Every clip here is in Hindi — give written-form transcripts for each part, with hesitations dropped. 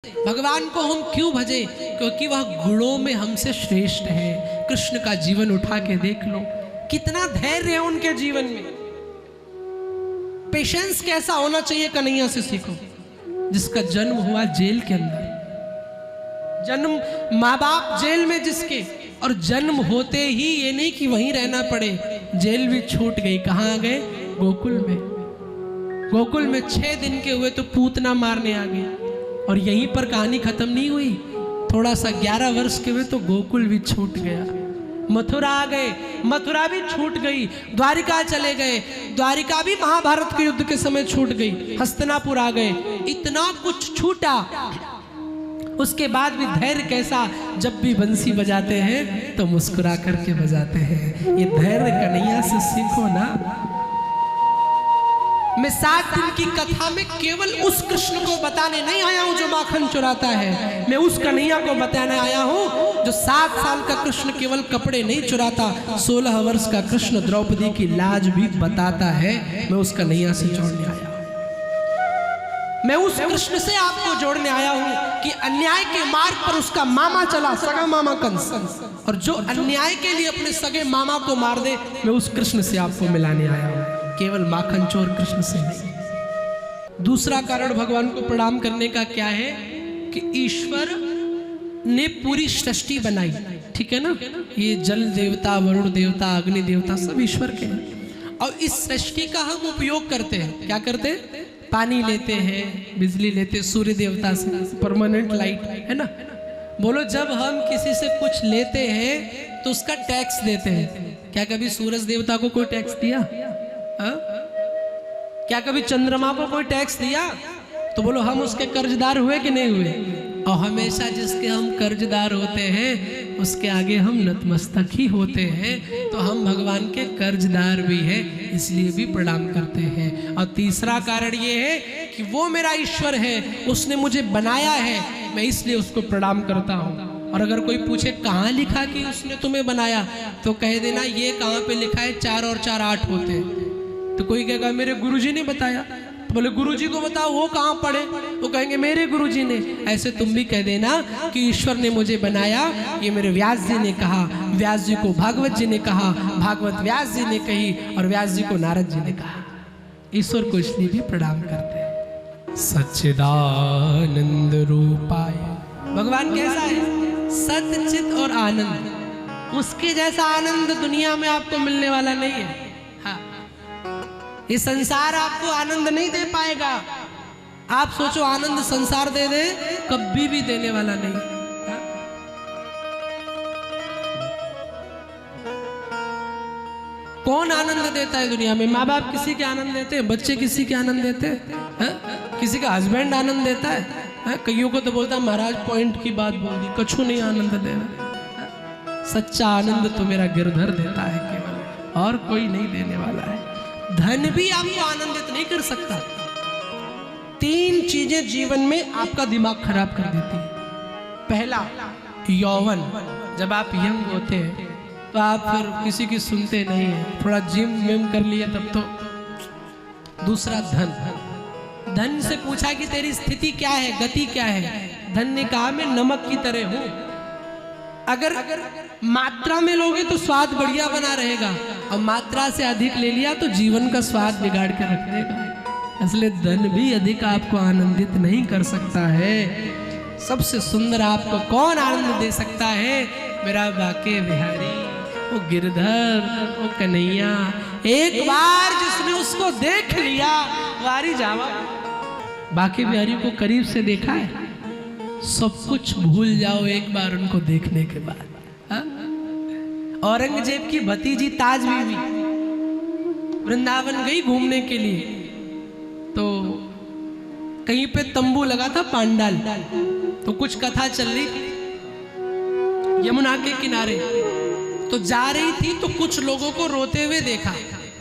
भगवान को हम क्यों भजे? क्योंकि वह गुणों में हमसे श्रेष्ठ है। कृष्ण का जीवन उठा के देख लो, कितना धैर्य है उनके जीवन में। पेशेंस कैसा होना चाहिए कन्हैया से सीखो, जिसका जन्म हुआ जेल के अंदर, जन्म माँ बाप जेल में जिसके, और जन्म होते ही ये नहीं कि वहीं रहना पड़े, जेल भी छूट गई। कहाँ आ गए? गोकुल में। गोकुल में 6 दिन के हुए तो पूतना मारने आ गए। और यहीं पर कहानी खत्म नहीं हुई, थोड़ा सा 11 वर्ष के हुए तो गोकुल भी छूट गया। मथुरा आ गए, मथुरा भी छूट गई। द्वारिका चले गए, द्वारिका भी महाभारत के युद्ध के समय छूट गई। हस्तिनापुर आ गए, इतना कुछ छूटा। उसके बाद भी धैर्य कैसा, जब भी बंसी बजाते हैं तो मुस्कुरा करके बजाते हैं। ये धैर्य कन्हैया से सीखो ना। मैं 7 दिन की कथा में केवल उस कृष्ण को बताने नहीं आया हूं जो माखन चुराता है, मैं उस कन्हैया को बताने आया हूं जो 7 साल का कृष्ण केवल कपड़े नहीं चुराता, 16 वर्ष का कृष्ण द्रौपदी की लाज भी बताता है। मैं उस कन्हैया से जोड़ने आया हूं, मैं उस कृष्ण से आपको जोड़ने आया हूं कि अन्याय के मार्ग पर उसका मामा चला, सगा मामा कंस, और जो अन्याय के लिए अपने सगे मामा को मार दे, मैं उस कृष्ण से आपको मिलाने आया हूं, केवल माखन चोर कृष्ण से नहीं। दूसरा कारण भगवान को प्रणाम करने का क्या है कि ईश्वर ने पूरी सृष्टि बनाई, ठीक है ना। ये जल देवता, वरुण देवता, अग्नि देवता सब ईश्वर के हैं, और इस सृष्टि का हम उपयोग करते हैं। क्या करते हैं? पानी लेते हैं, बिजली लेते हैं सूर्य देवता से, परमानेंट लाइट, है ना। बोलो, जब हम किसी से कुछ लेते हैं तो उसका टैक्स देते हैं। क्या कभी सूरज देवता को कोई टैक्स दिया? क्या कभी चंद्रमा को कोई टैक्स दिया? तो बोलो, हम उसके कर्जदार हुए कि नहीं हुए? और हमेशा जिसके हम कर्जदार होते हैं उसके आगे हम नतमस्तक ही होते हैं। तो हम भगवान के कर्जदार भी हैं, इसलिए भी प्रणाम करते हैं। और तीसरा कारण ये है कि वो मेरा ईश्वर है, उसने मुझे बनाया है, मैं इसलिए उसको प्रणाम करता हूँ। और अगर कोई पूछे कहाँ लिखा कि उसने तुम्हें बनाया, तो कह देना ये कहाँ पे लिखा है, 4 और 4 8 होते हैं। तो कोई कहेगा मेरे गुरुजी ने बताया, तो बोले गुरुजी को बताओ वो कहाँ पढ़े, वो कहेंगे मेरे गुरुजी ने। ऐसे तुम भी कह देना कि ईश्वर ने मुझे बनाया, ये मेरे व्यास जी ने कहा, व्यास जी को भागवत जी ने कहा, भागवत व्यास जी ने कही, और व्यास जी को नारद जी ने कहा। ईश्वर को इसलिए भी प्रणाम करते हैं। सच्चिदानंद रूपाय, भगवान कैसा है? सत, चित और आनंद। उसके जैसा आनंद दुनिया में आपको मिलने वाला नहीं है। ये संसार आपको आनंद नहीं दे पाएगा। आप सोचो आनंद संसार दे दे, कभी भी देने वाला नहीं। कौन आनंद देता है दुनिया में? माँ बाप किसी के आनंद देते हैं, बच्चे किसी के आनंद देते हैं, किसी का हस्बैंड आनंद देता है, कईयों को तो बोलता है महाराज पॉइंट की बात बोल दी, कछु नहीं आनंद दे रहा। सच्चा आनंद तो मेरा गिरधर देता है केवल, और कोई नहीं देने वाला है। धन भी आपको आनंदित नहीं कर सकता। 3 चीजें जीवन में आपका दिमाग खराब कर देती है। पहला, यौवन, जब आप यंग होते हैं तो आप फिर किसी की सुनते नहीं है, थोड़ा जिम विम कर लिया तब तो। दूसरा, धन। धन से पूछा कि तेरी स्थिति क्या है, गति क्या है? धन ने कहा मैं नमक की तरह हूं, अगर मात्रा में लोगे तो स्वाद बढ़िया बना रहेगा, और मात्रा से अधिक ले लिया तो जीवन का स्वाद बिगाड़ के रख देगा। इसलिए धन भी अधिक आपको आनंदित नहीं कर सकता है। सबसे सुंदर आपको कौन आनंद दे सकता है? मेरा बाके बिहारी, वो गिरधर, वो कन्हैया। एक बार जिसने उसको देख लिया, वारी जावा। बाके बिहारी को करीब से देखा है, सब कुछ भूल जाओ एक बार उनको देखने के बाद। औरंगजेब की भतीजी ताज बीवी वृंदावन गई घूमने के लिए, तो कहीं पे तंबू लगा था पांडाल, तो कुछ कथा चल रही थी यमुना के किनारे। तो जा रही थी तो कुछ लोगों को रोते हुए देखा,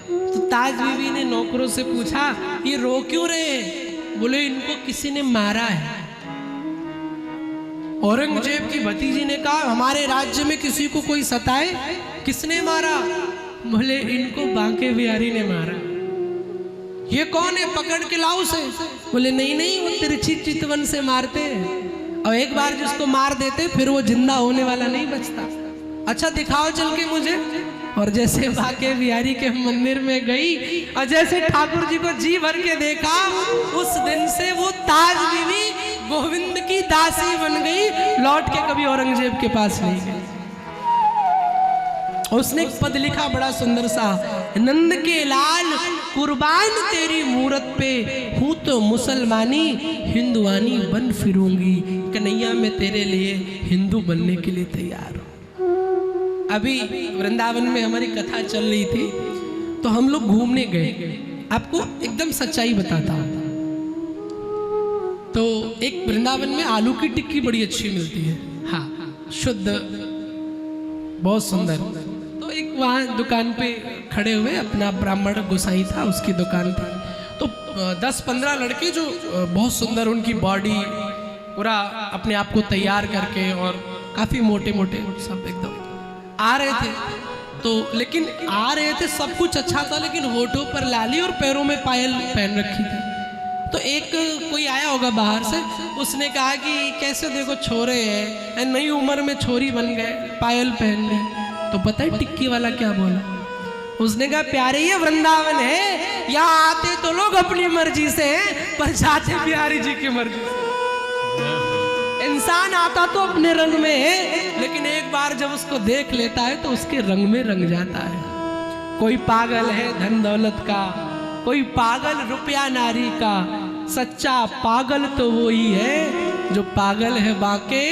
तो ताज बीवी ने नौकरों से पूछा ये रो क्यों रहे हैं? बोले इनको किसी ने मारा है। औरंगजेब की भतीजी ने कहा हमारे राज्य में किसी को कोई सताए, किसने मारा? बोले इनको बांके बिहारी ने मारा। ये कौन है, पकड़ के लाओ उसे। बोले नहीं नहीं, वो तिरछी चितवन से मारते हैं। और एक बार जिसको मार देते फिर वो जिंदा होने वाला नहीं बचता। अच्छा दिखाओ चल के मुझे। और जैसे बाके बिहारी के मंदिर में गई और जैसे ठाकुर जी को जी भर के देखा, उस दिन से वो ताज बीवी गोविंद की दासी बन गई, लौट के कभी औरंगजेब के पास नहीं गई। उसने एक पद लिखा बड़ा सुंदर सा, नंद के लाल कुर्बान तेरी मूरत पे, हूँ तो मुसलमानी हिंदुआनी बन फिरूंगी, कन्हैया मैं तेरे लिए हिंदू बनने के लिए तैयार हूँ। अभी वृंदावन में हमारी कथा चल रही थी तो हम लोग घूमने गए। आपको एकदम सच्चाई बताता हूँ। तो एक वृंदावन में आलू की टिक्की बड़ी अच्छी मिलती है, हाँ शुद्ध, बहुत सुंदर। तो एक वहाँ दुकान पे खड़े हुए, अपना ब्राह्मण गोसाई था, उसकी दुकान थी। तो 10-15 लड़के जो बहुत सुंदर, उनकी बॉडी पूरा अपने आप को तैयार करके और काफ़ी मोटे मोटे सब एकदम आ रहे थे। तो लेकिन आ रहे थे, सब कुछ अच्छा था, लेकिन होठों पर लाली और पैरों में पायल पहन रखी थी। तो एक कोई आया होगा बाहर से, उसने कहा कि कैसे देखो छोरे हैं, नई उम्र में छोरी बन गए, पायल पहन ली। तो पता है टिक्की वाला क्या बोला? उसने कहा प्यारे ये वृंदावन है, यहाँ आते तो लोग अपनी मर्जी से हैं, पर जाते बिहारी जी की मर्जी से। इंसान आता तो अपने रंग में है, लेकिन एक बार जब उसको देख लेता है तो उसके रंग में रंग जाता है। कोई पागल है धन दौलत का, कोई पागल रुपया नारी का, सच्चा पागल तो वो ही है जो पागल है बाके